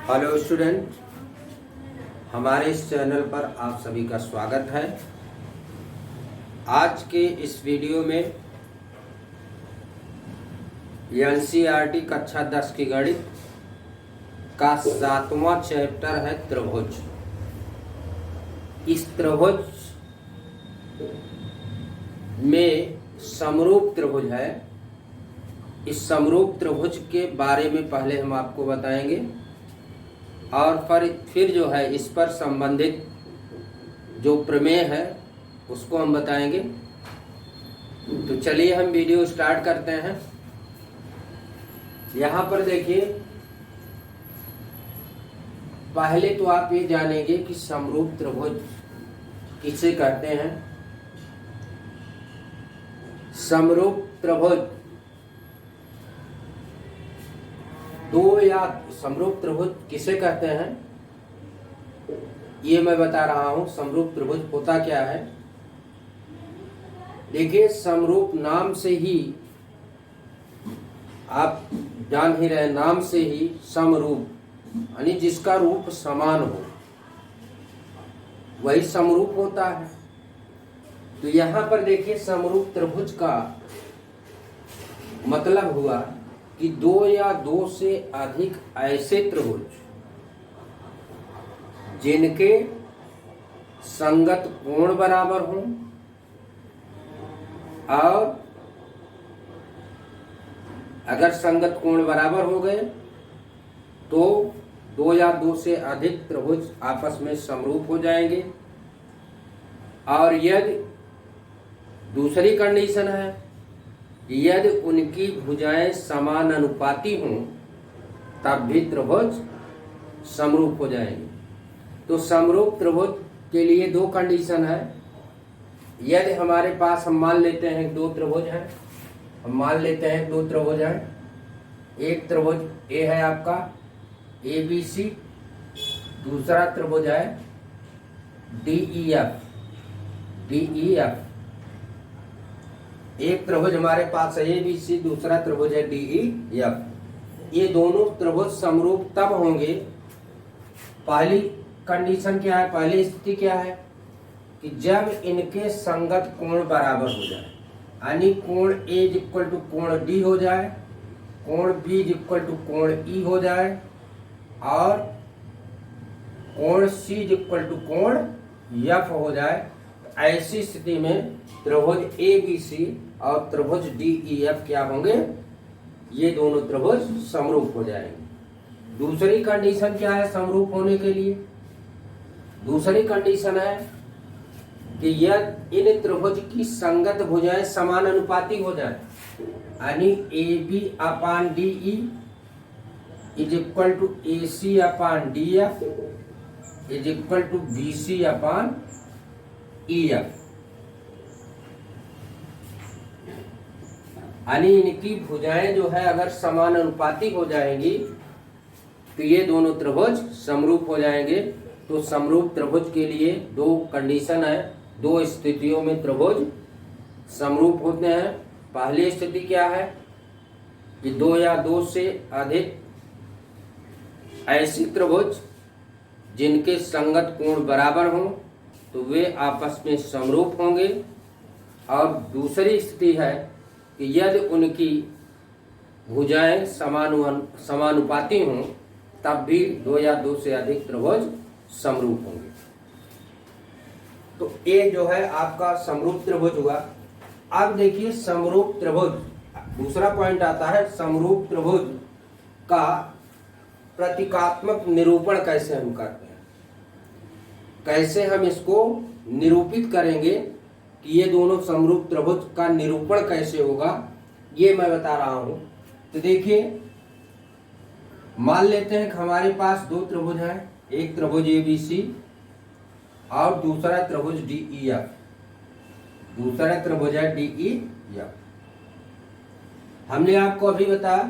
Hello student, हमारे इस channel पर आप सभी का स्वागत है। आज के इस वीडियो में एनसीईआरटी कक्षा 10 की गणित का 7वां चैप्टर है त्रिभुज। इस त्रिभुज में समरूप त्रिभुज है। इस समरूप त्रिभुज के बारे में पहले हम आपको बताएंगे और फिर जो है इस पर संबंधित जो प्रमेय है उसको हम बताएंगे। तो चलिए हम वीडियो स्टार्ट करते हैं। यहाँ पर देखिए, पहले तो आप ये जानेंगे कि समरूप त्रिभुज किसे कहते हैं। समरूप त्रिभुज समरूप त्रिभुज किसे कहते हैं ये मैं बता रहा हूं। समरूप त्रिभुज होता क्या है, देखिए समरूप नाम से ही आप जान ही रहे, नाम से ही समरूप यानी जिसका रूप समान हो वही समरूप होता है। तो यहां पर देखिए समरूप त्रिभुज का मतलब हुआ कि दो या दो से अधिक ऐसे त्रिभुज जिनके संगत कोण बराबर हों और अगर संगत कोण बराबर हो गए तो दो या दो से अधिक त्रिभुज आपस में समरूप हो जाएंगे। और यदि दूसरी कंडीशन है, यदि उनकी भुजाएं समान अनुपाती हों तब भी त्रिभुज समरूप हो जाएंगे। तो समरूप त्रिभुज के लिए दो कंडीशन है। यदि हमारे पास हम मान लेते हैं दो त्रिभुज हैं, एक त्रिभुज ए है आपका ABC, दूसरा त्रिभुज है DEF। एक त्रिभुज हमारे पास है ABC, दूसरा त्रिभुज है DEF। ये दोनों त्रिभुज समरूप तब होंगे, पहली कंडीशन क्या है, पहली स्थिति क्या है कि जब इनके संगत कोण बराबर हो जाए, यानी कोण A इक्वल टू कोण D हो जाए, कोण B इक्वल टू कोण E हो जाए और कोण C इक्वल टू कोण F हो जाए। ऐसी स्थिति में त्रिभुज ABC और त्रिभुज DEF क्या होंगे, ये दोनों त्रिभुज समरूप हो जाएंगे। दूसरी कंडीशन क्या है समरूप होने के लिए, दूसरी कंडीशन है कि यदि इन त्रिभुज की संगत भुजाएं समान अनुपाती हो जाए, यानी AB upon DE is equal to AC upon DF is equal to BC upon EF, यानी इनकी भुजाएं जो है अगर समान अनुपाती हो जाएंगी तो ये दोनों त्रिभुज समरूप हो जाएंगे। तो समरूप त्रिभुज के लिए दो कंडीशन है, दो स्थितियों में त्रिभुज समरूप होते हैं। पहली स्थिति क्या है कि दो या दो से अधिक ऐसी त्रिभुज जिनके संगत कोण बराबर हों तो वे आपस में समरूप होंगे। और दूसरी स्थिति है कि यदि उनकी भुजाएं समानुपाती हों तब भी दो या दो से अधिक त्रिभुज समरूप होंगे। तो ये जो है आपका समरूप त्रिभुज हुआ। अब देखिए समरूप त्रिभुज, दूसरा पॉइंट आता है समरूप त्रिभुज का प्रतीकात्मक निरूपण कैसे हम करते हैं, कैसे हम इसको निरूपित करेंगे कि ये दोनों समरूप त्रिभुज का निरूपण कैसे होगा, ये मैं बता रहा हूं। तो देखिए, मान लेते हैं कि हमारे पास दो त्रिभुज हैं, एक त्रिभुज ABC और दूसरा त्रिभुज DEF, दूसरा त्रिभुज है DEF। हमने आपको अभी बताया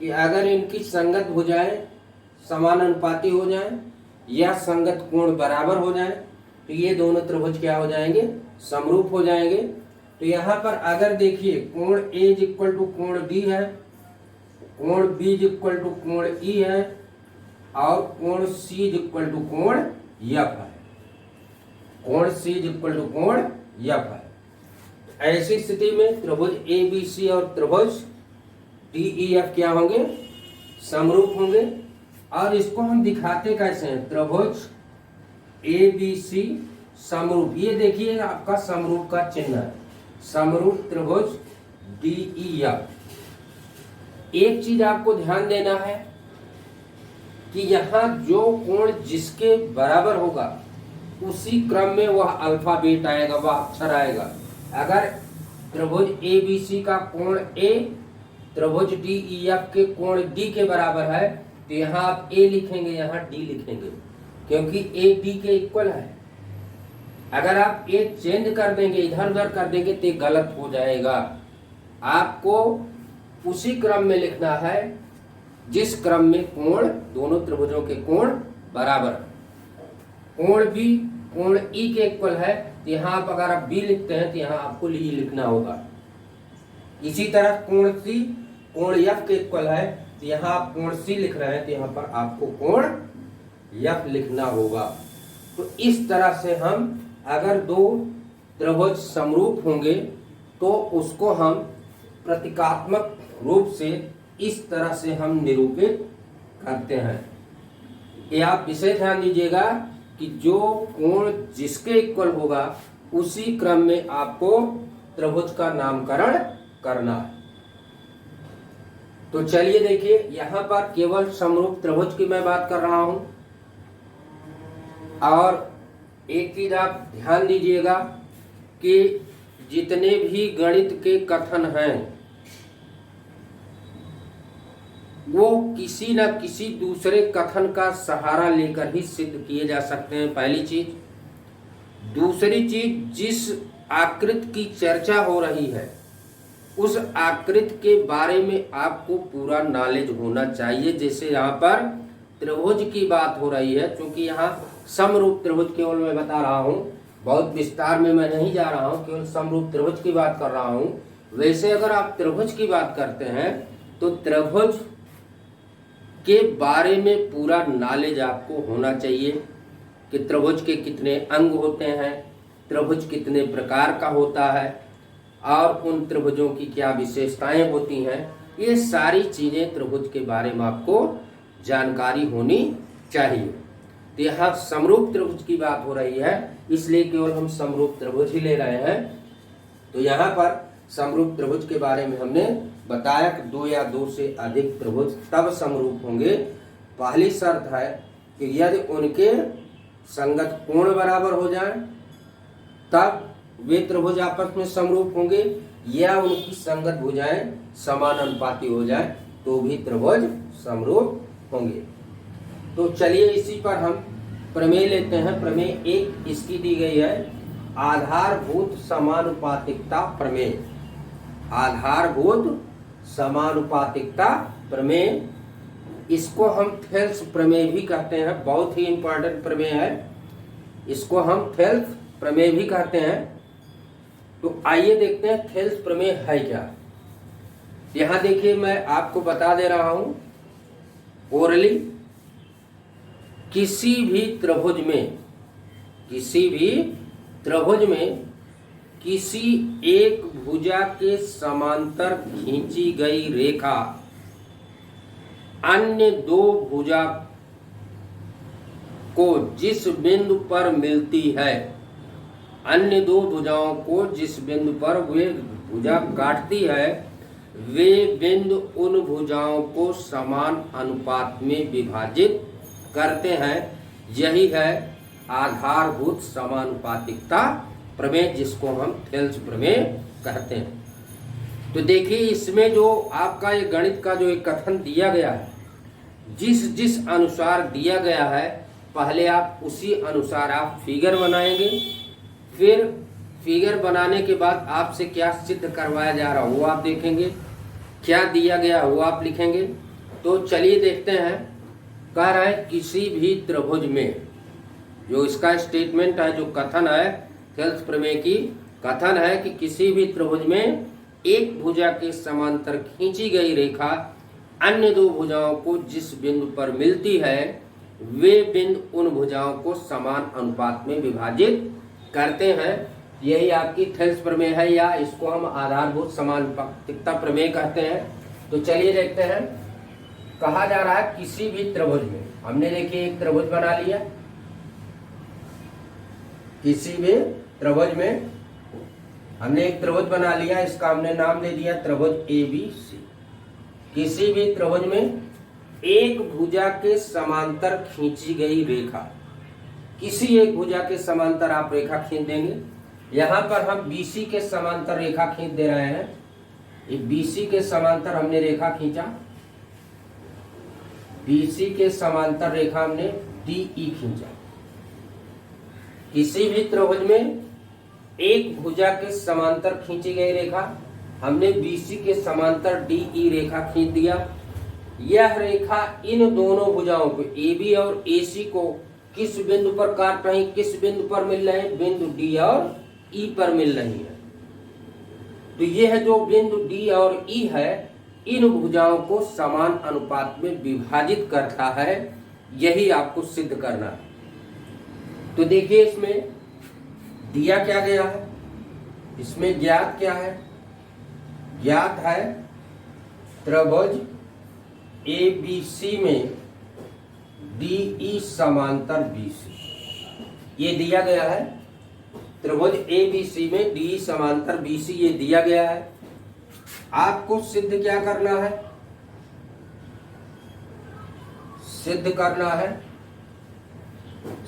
कि अगर इनकी संगत भुजाएं समान अनुपाती हो जाएं या संगत कोण बराबर हो जाएं तो ये दोनों त्रिभुज क्या हो जाएंगे, समरूप हो जाएंगे। तो यहाँ पर अगर देखिए कोण A इक्वल टू कोण D है कोण बी इक्वल टू कोण ई है और कोण सी इक्वल टू कोण यफ है। कोण सी इक्वल टू कोण यफ है। ऐसी स्थिति में त्रिभुज ए बी सी और त्रिभुज डी ई एफ क्या होंगे? समरूप होंगे। और इसको हम दिखाते कैसे हैं? त्रिभुज ए बी सी समरूप, ये देखिए आपका समरूप का चिन्ह है, समरूप त्रिभुज डी ई एफ। एक चीज आपको ध्यान देना है कि यहां जो कोण जिसके बराबर होगा उसी क्रम में वह अल्फाबेट आएगा, वह अक्षर आएगा। अगर त्रिभुज ए बी सी का कोण ए त्रिभुज डी ई एफ के कोण डी के बराबर है तो यहाँ आप ए लिखेंगे, यहाँ डी लिखेंगे, क्योंकि ए डी के इक्वल है। अगर आप ए चेंज कर देंगे, इधर उधर कर देंगे तो गलत हो जाएगा। आपको उसी क्रम में लिखना है जिस क्रम में कोण दोनों त्रिभुजों के कोण बराबर। कोण बी कोण ई के इक्वल है तो यहाँ आप अगर आप बी लिखते हैं तो यहाँ आपको ई लिखना होगा। इसी तरह कोण सी कोण एफ के इक्वल है तो यहाँ आप कोण सी लिख रहे हैं तो यहाँ पर आपको कोण एफ लिखना होगा। तो इस तरह से हम अगर दो त्रिभुज समरूप होंगे तो उसको हम प्रतीकात्मक रूप से इस तरह से हम निरूपित करते हैं। ये आप विशेष ध्यान दीजिएगा कि जो कोण जिसके इक्वल होगा उसी क्रम में आपको त्रिभुज का नामकरण करना है। तो चलिए देखिए, यहां पर केवल समरूप त्रिभुज की मैं बात कर रहा हूं। और एक चीज आप ध्यान दीजिएगा कि जितने भी गणित के कथन हैं वो किसी न किसी दूसरे कथन का सहारा लेकर ही सिद्ध किए जा सकते हैं, पहली चीज। दूसरी चीज, जिस आकृति की चर्चा हो रही है उस आकृति के बारे में आपको पूरा नॉलेज होना चाहिए। जैसे यहाँ पर त्रिभुज की बात हो रही है, क्योंकि यहाँ समरूप त्रिभुज केवल मैं बता रहा हूँ, बहुत विस्तार में मैं नहीं जा रहा हूँ, केवल समरूप त्रिभुज की बात कर रहा हूँ। वैसे अगर आप त्रिभुज की बात करते हैं तो त्रिभुज के बारे में पूरा नॉलेज आपको होना चाहिए कि त्रिभुज के कितने अंग होते हैं, त्रिभुज कितने प्रकार का होता है और उन त्रिभुजों की क्या विशेषताएं होती हैं। ये सारी चीजें त्रिभुज के बारे में आपको जानकारी होनी चाहिए। तो यहाँ समरूप त्रिभुज की बात हो रही है, इसलिए केवल हम समरूप त्रिभुज ही ले रहे हैं। तो यहाँ पर समरूप त्रिभुज के बारे में हमने बताया कि दो या दो से अधिक त्रिभुज तब समरूप होंगे। पहली शर्त है कि यदि उनके संगत कोण बराबर हो जाए तब वे त्रिभुज आपस में समरूप होंगे, या उनकी संगत भुजाएं समानुपाती हो जाए तो भी त्रिभुज समरूप होंगे। तो चलिए इसी पर हम प्रमेय लेते हैं। प्रमेय एक इसकी दी गई है, आधारभूत समानुपातिकता प्रमेय। आधारभूत समानुपातिकता प्रमेय, इसको हम थेल्स प्रमेय भी कहते हैं, बहुत ही इंपॉर्टेंट प्रमेय है, इसको हम थेल्स प्रमेय भी कहते हैं। तो आइए देखते हैं थेल्स प्रमेय है क्या। यहां देखिए मैं आपको बता दे रहा हूं ओरली, किसी भी त्रिभुज में किसी एक भुजा के समांतर खींची गई रेखा अन्य दो भुजा को जिस बिंदु पर मिलती है, अन्य दो भुजाओं को जिस बिंदु पर वे भुजा काटती है, वे बिंदु उन भुजाओं को समान अनुपात में विभाजित करते हैं। यही है आधारभूत समानुपातिकता प्रमेय, जिसको हम थेल्स प्रमेय कहते हैं। तो देखिए इसमें जो आपका ये गणित का जो एक कथन दिया गया है, जिस अनुसार दिया गया है, पहले आप उसी अनुसार आप फिगर बनाएंगे, फिर फिगर बनाने के बाद आपसे क्या सिद्ध करवाया जा रहा वो आप देखेंगे, क्या दिया गया वो आप लिखेंगे। तो चलिए देखते हैं। कह रहा है किसी भी त्रिभुज में, जो इसका स्टेटमेंट है, जो कथन है थेल्स प्रमेय की, कथन है कि किसी भी त्रिभुज में एक भुजा के समांतर खींची गई रेखा अन्य दो भुजाओं को जिस बिंदु पर मिलती है वे बिंदु उन भुजाओं को समान अनुपात में विभाजित करते हैं। यही आपकी थेल्स प्रमेय है, या इसको हम आधारभूत समानुपातिकता प्रमेय कहते हैं। तो चलिए देखते हैं। कहा जा रहा है किसी भी त्रिभुज में, हमने देखिए एक त्रिभुज बना लिया, किसी भी त्रिभुज में हमने एक त्रिभुज बना लिया, इसका हमने नाम दे दिया त्रिभुज ABC। किसी भी त्रिभुज में एक भुजा के समांतर खींची गई रेखा, किसी एक भुजा के समांतर आप रेखा खींच देंगे। यहां पर हम BC के समांतर रेखा खींच दे रहे हैं। ये BC के समांतर हमने रेखा खींचा, BC के समांतर रेखा हमने DE खींचा। किसी भी त्रिभुज में एक भुजा के समांतर खींची गई रेखा, हमने BC के समांतर DE रेखा खींच दिया। यह रेखा इन दोनों भुजाओं को AB और AC को किस बिंदु पर काट रही, किस बिंदु पर मिल रहे हैं, बिंदु D और E पर मिल रही है। तो यह जो बिंदु D और E है इन भुजाओं को समान अनुपात में विभाजित करता है, यही आपको सिद्ध करना है। तो देखिए इसमें दिया क्या गया है, इसमें ज्ञात क्या है, ज्ञात है त्रिभुज ABC में DE समांतर BC, ये दिया गया है। त्रिभुज ABC में DE समांतर BC ये दिया गया है। आपको सिद्ध क्या करना है, सिद्ध करना है,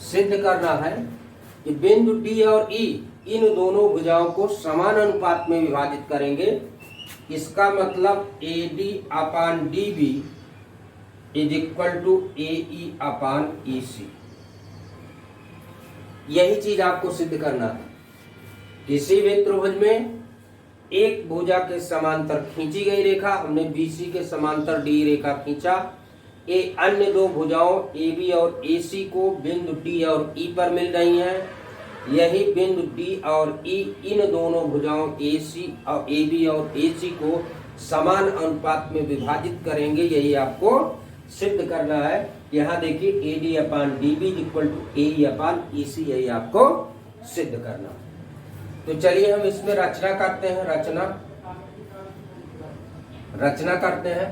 सिद्ध करना है कि बिंदु D और E इन दोनों भुजाओं को समान अनुपात में विभाजित करेंगे। इसका मतलब AD upon DB is equal to AE upon EC। यही चीज आपको सिद्ध करना है। किसी भी त्रिभुज में एक भुजा के समांतर खींची गई रेखा, हमने BC के समांतर DE रेखा खींचा। अन्य दो भुजाओं AB और AC को बिंदु D और E पर मिल रही हैं। यही बिंदु D और E इन दोनों भुजाओं AB और AC को समान अनुपात में विभाजित करेंगे, यही आपको सिद्ध करना है। यहाँ देखिए AD upon DB equal to AE upon EC, यही आपको सिद्ध करना है। तो चलिए हम इसमें रचना करते हैं, रचना करते हैं।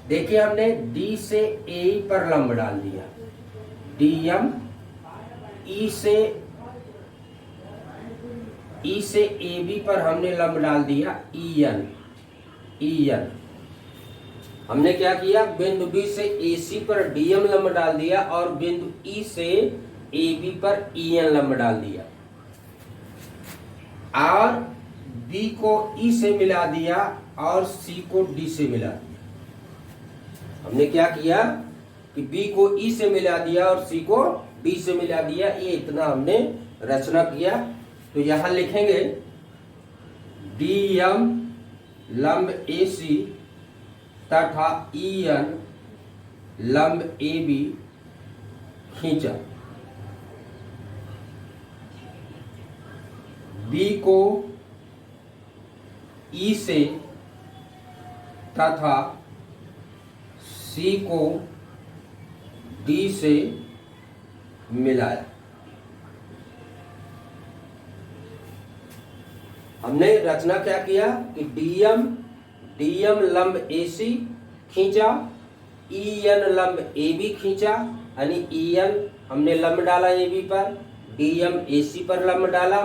देखिए हमने D से AE पर लंब डाल दिया, DM, E से AB पर हमने लंब डाल दिया EN। हमने क्या किया, बिंदु B से AC पर DM लंब डाल दिया और बिंदु E से AB पर EN लंब डाल दिया, और B को E से मिला दिया और C को D से मिला दिया। हमने क्या किया कि B को E से मिला दिया और C को D से मिला दिया, ये इतना हमने रचना किया। तो यहां लिखेंगे DM लंब AC तथा EN लंब AB खींचा। B को E से तथा C को D से मिलाया। हमने रचना क्या किया कि DM लंब AC खींचा, EN लंब AB खींचा, यानी EN हमने लंब डाला AB पर, DM AC पर लंब डाला,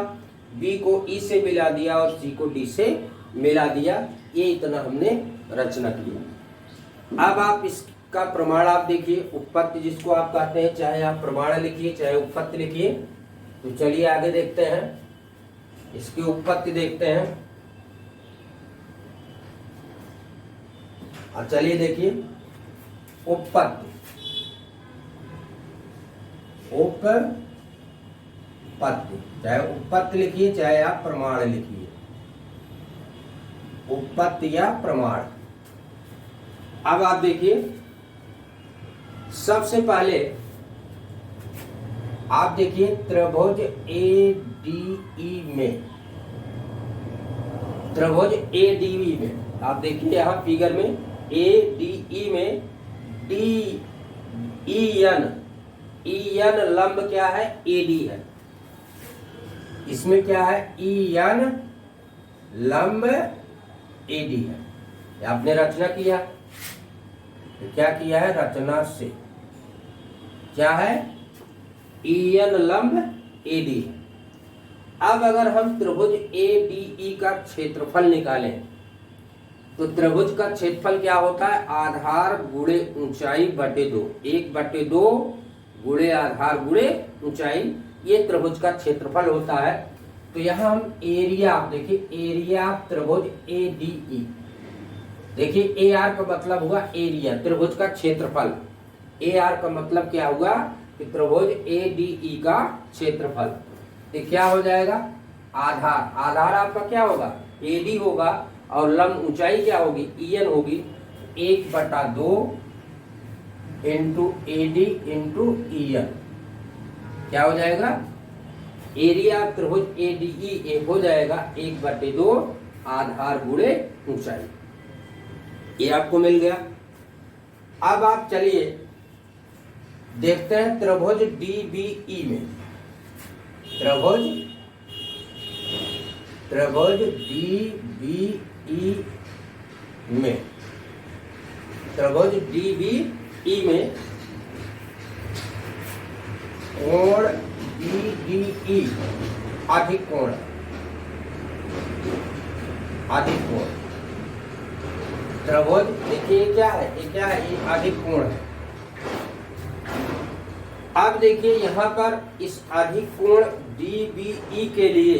B को E से मिला दिया और C को D से मिला दिया। ये इतना हमने रचना किया। अब आप इसका प्रमाण आप देखिए, उत्पत्ति जिसको आप कहते हैं, चाहे आप प्रमाण लिखिए चाहे उत्पत्ति लिखिए। तो चलिए आगे देखते हैं, इसकी उत्पत्ति देखते हैं। अब चलिए देखिए उत्पत्ति, चाहे उत्पत्ति लिखिए चाहे आप प्रमाण लिखिए, उत्पत्ति या प्रमाण। अब आप देखिए, सबसे पहले आप देखिए त्रिभुज ADE में, त्रिभुज ADB में आप देखिए यहाँ फिगर में ADE में EN लंब क्या है? AD है। इसमें क्या है? EN लंब AD है। आपने रचना किया, क्या किया है? रचना से क्या है? EN लंब AD है। अब अगर हम त्रिभुज ADE का क्षेत्रफल निकालें तो त्रिभुज का क्षेत्रफल क्या होता है? आधार गुणे ऊंचाई बटे 2, 1/2 गुणे आधार गुणे ऊंचाई, ये त्रिभुज का क्षेत्रफल होता है। तो यहाँ हम एरिया, आप देखिए एरिया त्रिभुज ADE, देखिए AR का मतलब हुआ एरिया, त्रिभुज का क्षेत्रफल। AR का मतलब क्या हुआ? कि त्रिभुज ADE का क्षेत्रफल। तो क्या हो जाएगा? आधार, आधार आपका क्या होगा? AD होगा, और लंब ऊंचाई क्या होगी? EN होगी। 1/2 इंटू AD इंटू EN क्या हो जाएगा? एरिया त्रिभुज ADE एक हो जाएगा 1/2 आधार गुणे ऊंचाई। ये आपको मिल गया। अब आप चलिए देखते हैं त्रिभुज DBE में, त्रिभुज DBE में, त्रिभुज DBE में कोण DDE अधिक कोण, अधिक कोण। त्रिभुज देखिए क्या है? ये क्या है? ये अधिक कोण है। अब देखिए यहाँ पर इस अधिक कोण DBE के लिए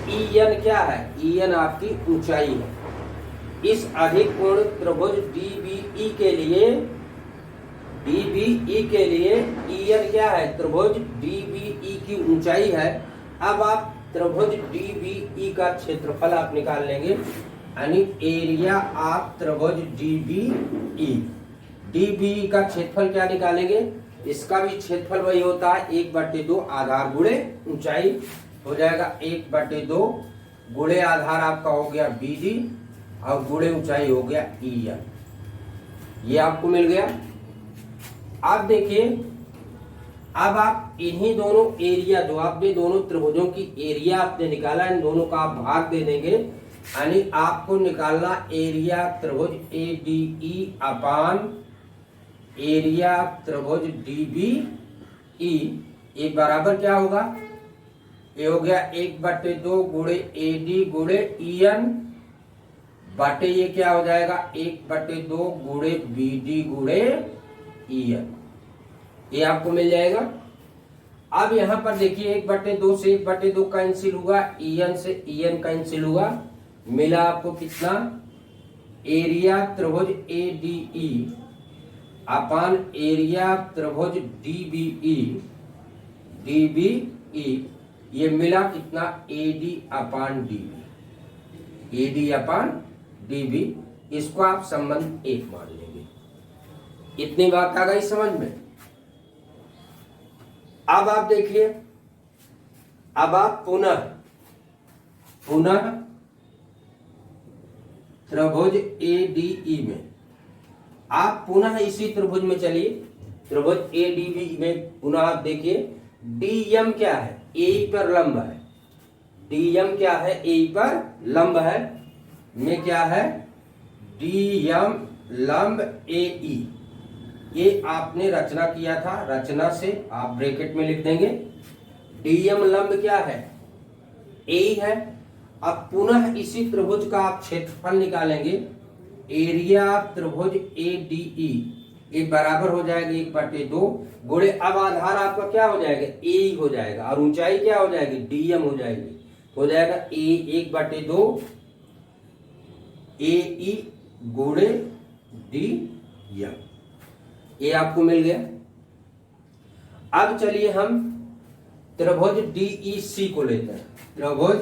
EN क्या है? EN आपकी ऊंचाई है। इस अधिक कोण त्रिभुज DBE के लिए EN क्या है? त्रिभुज DBE की ऊंचाई है। अब आप त्रिभुज DBE का क्षेत्रफल आप निकाल लेंगे, यानी एरिया आप त्रिभुज DBE का क्षेत्रफल क्या निकालेंगे? इसका भी क्षेत्रफल वही होता है 1/2 आधार गुणे ऊंचाई, हो जाएगा 1/2 गुणे आधार आपका हो गया BD और गुणे ऊंचाई हो गया EN। ये आपको मिल गया। अब देखिए, अब आप इन्हीं दोनों एरिया, जो आपने दोनों त्रिभुजों की एरिया आपने निकाला, इन दोनों का आप भाग दे देंगे, यानी आपको निकालना एरिया त्रिभुज ADE अपान एरिया त्रिभुज DBE। ये बराबर क्या होगा? ये हो गया 1/2 गुणे AD गुणे EN बटे ये क्या हो जाएगा? 1/2 गुणे BD गुणे EN। ये आपको मिल जाएगा। अब यहाँ पर देखिए 1/2 से 1/2 कैंसिल हुआ, EN से EN कैंसिल हुआ, मिला आपको कितना? एरिया त्रिभुज ADE अपान एरिया त्रिभुज DBE, ये मिला कितना? AD upon DB। इसको आप संबंध 1 मान लेंगे। इतनी बात आ गई समझ में। अब आप देखिए, अब आप पुनः त्रिभुज ADE में, आप पुनः इसी त्रिभुज में चलिए, त्रिभुज ADB में पुनः आप देखिए, DM क्या है? AE पर लंब है। DM क्या है? AE पर लंब है। में क्या है? DM लंब AE। ये आपने रचना किया था, रचना से आप ब्रैकेट में लिख देंगे। DM लंब क्या है? AE है। अब पुनः इसी त्रिभुज का आप क्षेत्रफल निकालेंगे, एरिया त्रिभुज ADE, ये बराबर हो जाएगा 1/2 गुणे, अब आधार आपका क्या हो जाएगा? AE हो जाएगा, और ऊंचाई क्या हो जाएगी? DM हो जाएगी, हो जाएगा 1/2 AE गुणे DM। ये आपको मिल गया। अब चलिए हम त्रिभुज DEC को लेते हैं। त्रिभुज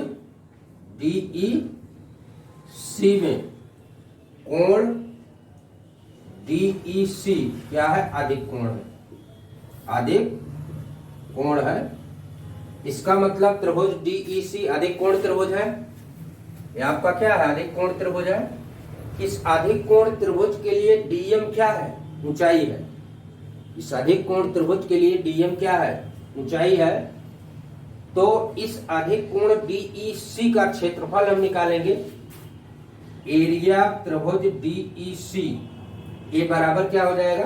DEC में कोण DEC क्या है? अधिक कोण है, अधिक कोण है। इसका मतलब त्रिभुज DEC अधिक कोण त्रिभुज है। ये आपका क्या है? अधिक कोण त्रिभुज है। इस अधिक कोण त्रिभुज के लिए डीएम क्या है? ऊंचाई है। इस अधिक कोण त्रिभुज के लिए डीएम क्या है? ऊंचाई है। तो इस अधिक कोण डीईसी का क्षेत्रफल हम निकालेंगे। एरिया त्रिभुज डीईसी ये बराबर क्या हो जाएगा?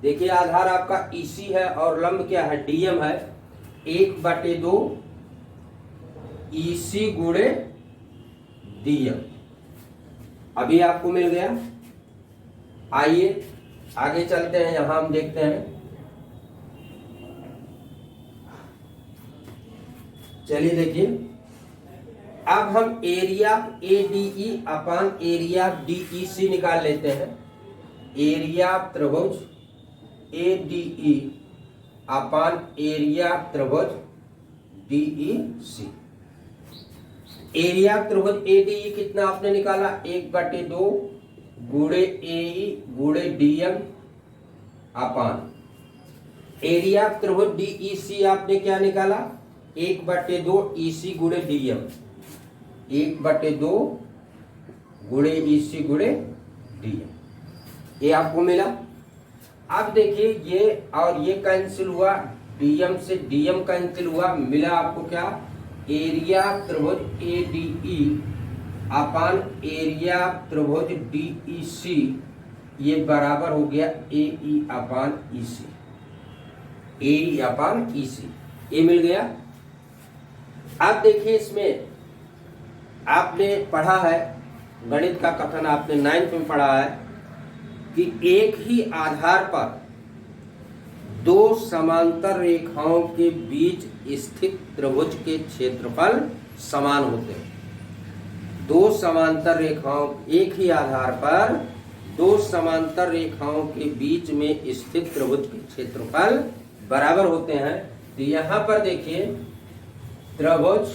देखिए आधार आपका ईसी है और लंब क्या है? डीएम है। 1/2 ईसी गुणे डीएम अभी आपको मिल गया। आइए आगे चलते हैं, यहां हम देखते हैं। चलिए देखिए, अब हम area ADE upon area DEC निकाल लेते हैं। एरिया त्रिभुज एडीई अपान एरिया त्रिभुज डीईसी। एरिया त्रिभुज एडीई कितना आपने निकाला? 1/2 गुणे एई गुणे डीएम अपान एरिया त्रिभुज डीईसी आपने क्या निकाला? 1/2 ईसी गुणे डीएम। 1/2 गुणे ईसी गुणे डीएम ये आपको मिला। अब देखिए ये और ये कैंसिल हुआ, डीएम से डीएम कैंसिल हुआ, मिला आपको क्या? एरिया त्रिभुज एडीई अपान एरिया त्रिभुज डीईसी ये बराबर हो गया एई अपान ईसी। एई अपान ईसी ये मिल गया। अब देखिए इसमें आपने पढ़ा है, गणित का कथन आपने 9th में पढ़ा है कि एक ही आधार पर दो समांतर रेखाओं के बीच स्थित त्रिभुज के क्षेत्रफल समान होते हैं। दो समांतर रेखाओं, एक ही आधार पर दो समांतर रेखाओं के बीच में स्थित त्रिभुज के क्षेत्रफल बराबर होते हैं। तो यहां पर देखिए त्रिभुज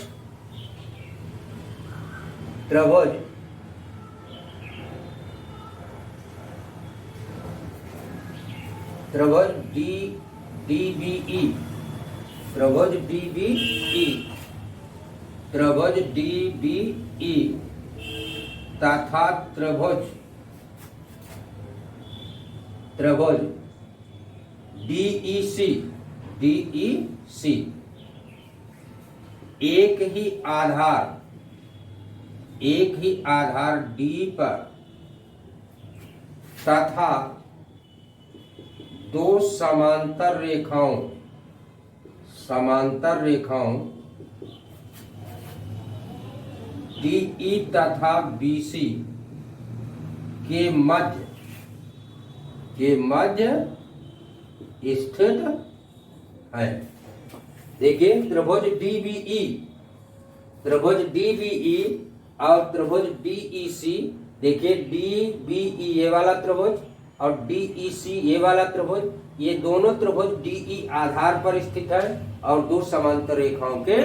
त्रिभुज त्रिभुज डीबीई त्रिभुज डीबीई त्रिभुज डीबीई तथा त्रिभुज त्रिभुज डीईसी डीईसी एक ही आधार डी पर तथा दो समांतर रेखाओं डीई तथा बीसी के मध्य स्थित है। देखिए त्रिभुज डीबीई और त्रिभुज डीईसी, देखिए डीबीई ये वाला त्रिभुज और डीईसी ये वाला त्रिभुज, ये दोनों त्रिभुज डीई आधार पर स्थित है और दो समांतर रेखाओं के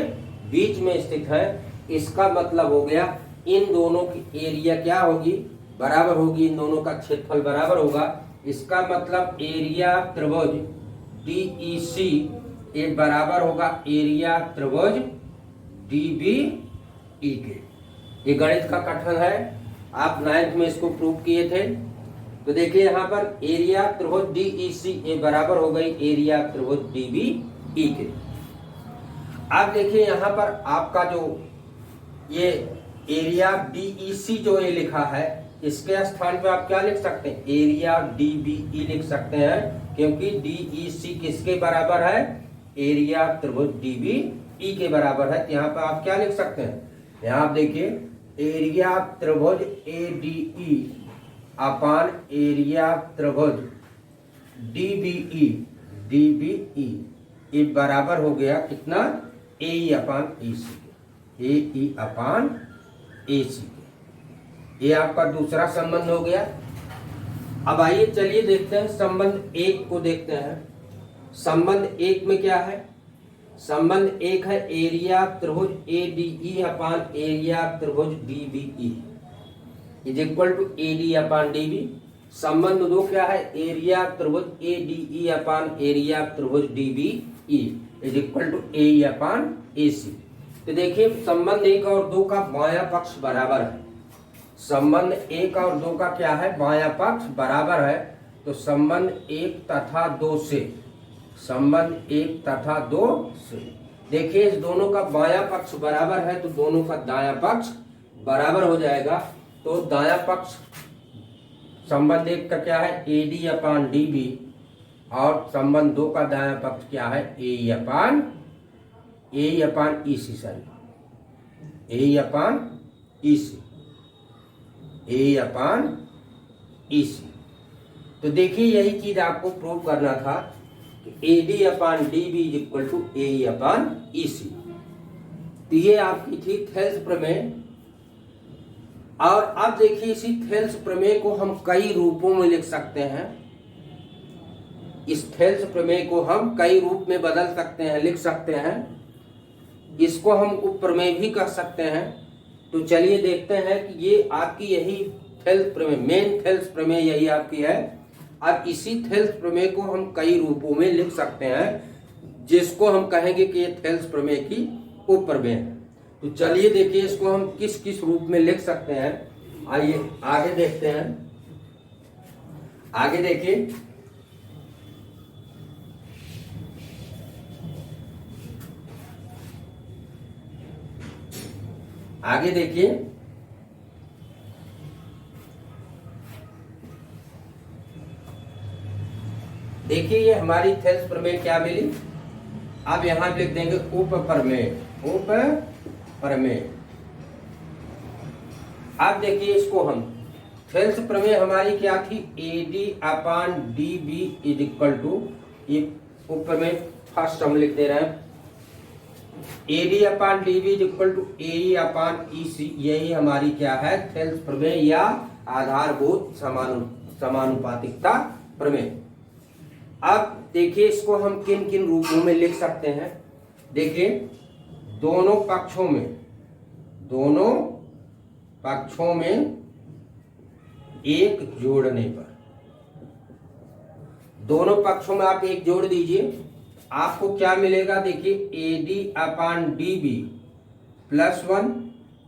बीच में स्थित है। इसका मतलब हो गया इन दोनों की एरिया क्या होगी? बराबर होगी, इन दोनों का क्षेत्रफल बराबर होगा। इसका मतलब एरिया त्रिभुज डीईसी ये बराबर होगा एरिया त्रिभुज डीबीई के। ये गणित का कथन है, आप 9th में इसको प्रूव किए थे। तो देखिए यहाँ पर एरिया त्रिभुज डीईसी ये बराबर हो गई एरिया त्रिभुज डीबीई के। अब देखिए यहाँ पर आपका जो ये एरिया डीईसी जो ये लिखा है, इसके स्थान पे आप क्या लिख सकते हैं? एरिया डीबीई लिख सकते हैं, क्योंकि डीईसी किसके बराबर है? एरिया त्रिभुज डीबीई के बराबर है। यहाँ पर आप क्या लिख सकते हैं? यहाँ आप देखिए एरिया त्रिभुज एडीई अपान एरिया त्रिभुज डीबीई ये बराबर हो गया कितना? एई अपान एसी के। एई अपान एसी के। ये आपका दूसरा संबंध हो गया। अब आइए चलिए देखते हैं संबंध 1 को देखते हैं। संबंध 1 में क्या है? संबंध 1 है एरिया त्रिभुज एडीई अपान एरिया त्रिभुज D B E is equal to A D upon D B. संबंध 2 क्या है? एरिया त्रिभुज एडीई अपान एरिया त्रिभुज D B E is equal to A E upon A C. तो देखिए संबंध 1 और 2 का बायां पक्ष बराबर है। संबंध 1 और 2 का क्या है, बायां पक्ष बराबर है, तो संबंध 1 तथा 2 से, संबंध 1 तथा 2 से, देखिए इस दोनों का बायां पक्ष बराबर है तो दोनों का दायां पक्ष बराबर हो जाएगा। तो दायां पक्ष संबंध 1 का क्या है, AD अपान DB, और संबंध 2 का दायां पक्ष क्या है, AE upon EC, sorry AE upon EC। तो देखिए यही चीज आपको प्रूव करना था कि AD upon DB is equal to AE upon EC। तो ये आपकी थी थेल्स प्रमेय। और अब देखिए इसी थेल्स प्रमेय को हम कई रूपों में लिख सकते हैं। इस थेल्स प्रमेय को हम कई रूप में बदल सकते हैं, लिख सकते हैं। इसको हम उपप्रमेय भी कर सकते हैं। तो चलिए देखते हैं कि ये आपकी यही थेल्स प्रमेय, मेन थेल्स प्रमेय यही आपकी है। अब इसी थेल्स प्रमेय को हम कई रूपों में लिख सकते हैं, जिसको हम कहेंगे कि ये थेल्स प्रमेय की उपप्रमेय है। तो चलिए देखिए इसको हम किस किस रूप में लिख सकते हैं। आइए आगे देखते हैं। आगे देखिए, आगे देखिए, देखिए ये हमारी थेल्स प्रमेय क्या मिली। अब यहां लिख देंगे उपप्रमेय, उपप्रमेय। अब देखिए इसको हम, थेल्स प्रमेय हमारी क्या थी, AD upon DB is equal to, ये उपप्रमेय फर्स्ट हम लिख दे रहे हैं, AD upon DB is equal to AE upon EC। यही हमारी क्या है, थेल्स प्रमेय या आधारभूत समानुपातिकता प्रमेय। अब देखिए इसको हम किन किन रूपों में लिख सकते हैं। देखिए दोनों पक्षों में एक जोड़ने पर, दोनों पक्षों में आप एक जोड़ दीजिए, आपको क्या मिलेगा। देखिए AD upon DB plus 1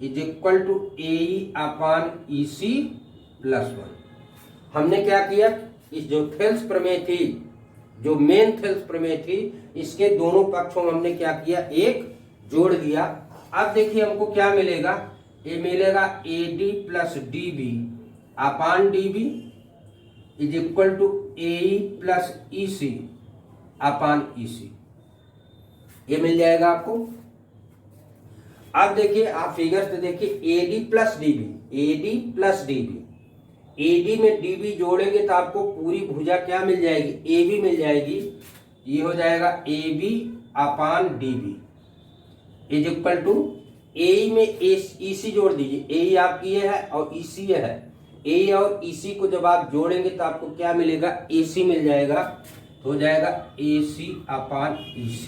is equal to AE upon EC plus 1। हमने क्या किया, इस जो थेल्स प्रमेय थी, जो मेन थेल्स प्रमेय थी, इसके दोनों पक्षों में हमने क्या किया, एक जोड़ दिया। अब देखिए हमको क्या मिलेगा, ये मिलेगा AD plus DB upon DB is equal to AE plus EC upon EC, ये मिल जाएगा आपको। अब देखिए आप फिगर से देखिए AD प्लस DB, AD में DB जोड़ेंगे तो आपको पूरी भुजा क्या मिल जाएगी, AB मिल जाएगी। ये हो जाएगा AB upon DB is equal to, AE में EC जोड़ दीजिए, AE आपकी ये है और EC ये है। AE और EC को जब आप जोड़ेंगे तो आपको क्या मिलेगा, AC मिल जाएगा। तो हो जाएगा AC अपान EC।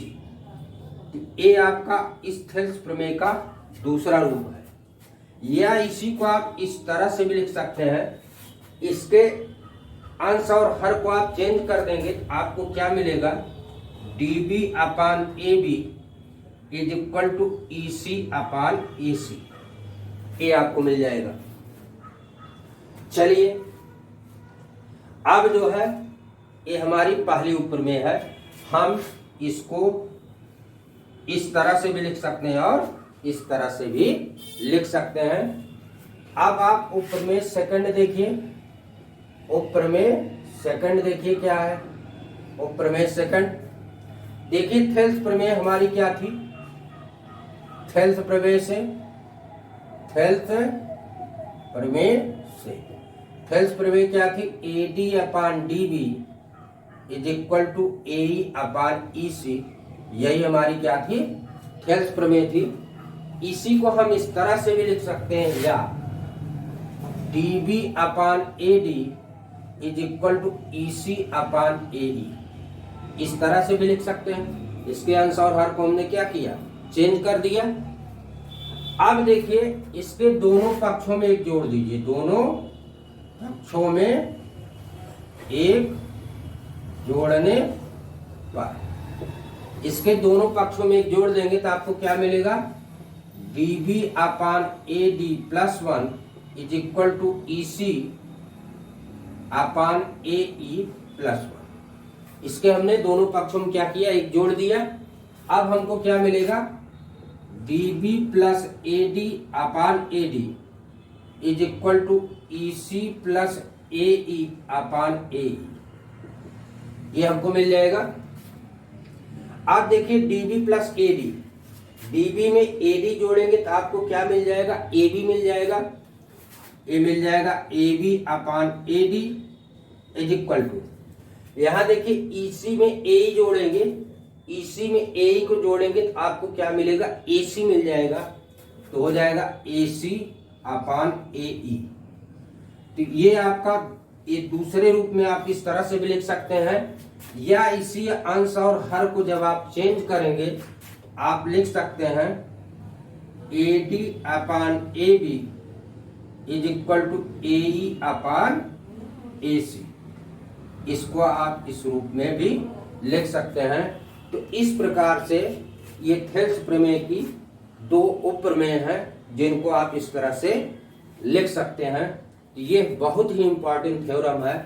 ये आपका इस थेल्स प्रमेय का दूसरा रूप है। या इसी को आप इस तरह से भी लिख सकते हैं, इसके अंश और हर को आप चेंज कर देंगे तो आपको क्या मिलेगा, DB upon AB is equal to EC upon AC, ये आपको मिल जाएगा। चलिए अब जो है ये हमारी पहली उपप्रमेय है। हम इसको इस तरह से भी लिख सकते हैं और इस तरह से भी लिख सकते हैं। अब आप उपप्रमेय सेकंड देखिए, उपप्रमेय सेकंड देखिए क्या है। उपप्रमेय सेकंड देखिए, थेल्स प्रमेय हमारी क्या थी, थेल्स प्रमेय से, थेल्स प्रमेय क्या थी, AD upon DB is equal to AE upon EC, यही हमारी क्या थी, थेल्स प्रमेय थी। इसी को हम इस तरह से भी लिख सकते हैं, या DB upon AD is equal to EC upon AE, इस तरह से भी लिख सकते हैं। इसके अंश और हर को हमने क्या किया, चेंज कर दिया। अब देखिए इसके दोनों पक्षों में एक जोड़ दीजिए, दोनों पक्षों में एक जोड़ने पर, इसके दोनों पक्षों में एक जोड़ देंगे तो आपको क्या मिलेगा, DB upon AD plus 1 is equal to EC upon AE plus 1। इसके हमने दोनों पक्षों में क्या किया, एक जोड़ दिया। अब हमको क्या मिलेगा, DB plus AD upon AD is equal to EC plus AE upon AE, ये हमको मिल जाएगा। आप देखिए DB प्लस AD, DB में AD जोड़ेंगे तो आपको क्या मिल जाएगा, AB मिल जाएगा। ये मिल जाएगा AB upon AD is equal to, यहां देखिए EC में AE जोड़ेंगे, EC में AE को जोड़ेंगे तो आपको क्या मिलेगा, AC मिल जाएगा। तो हो जाएगा AC अपान AE। तो ये आपका, ये दूसरे रूप में आप इस तरह से भी लिख सकते हैं, या इसी अंश और हर को जब आप चेंज करेंगे आप लिख सकते हैं AD upon AB is equal to AE upon AC। इसको आप इस रूप में भी लिख सकते हैं। तो इस प्रकार से ये थेल्स प्रमेय की दो उप प्रमेय हैं जिनको आप इस तरह से लिख सकते हैं। ये बहुत ही इंपॉर्टेंट थ्योरम है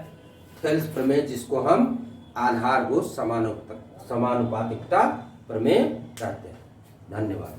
थेल्स प्रमेय, जिसको हम आधारभूत समानुपातिकता प्रमेय कहते हैं। धन्यवाद।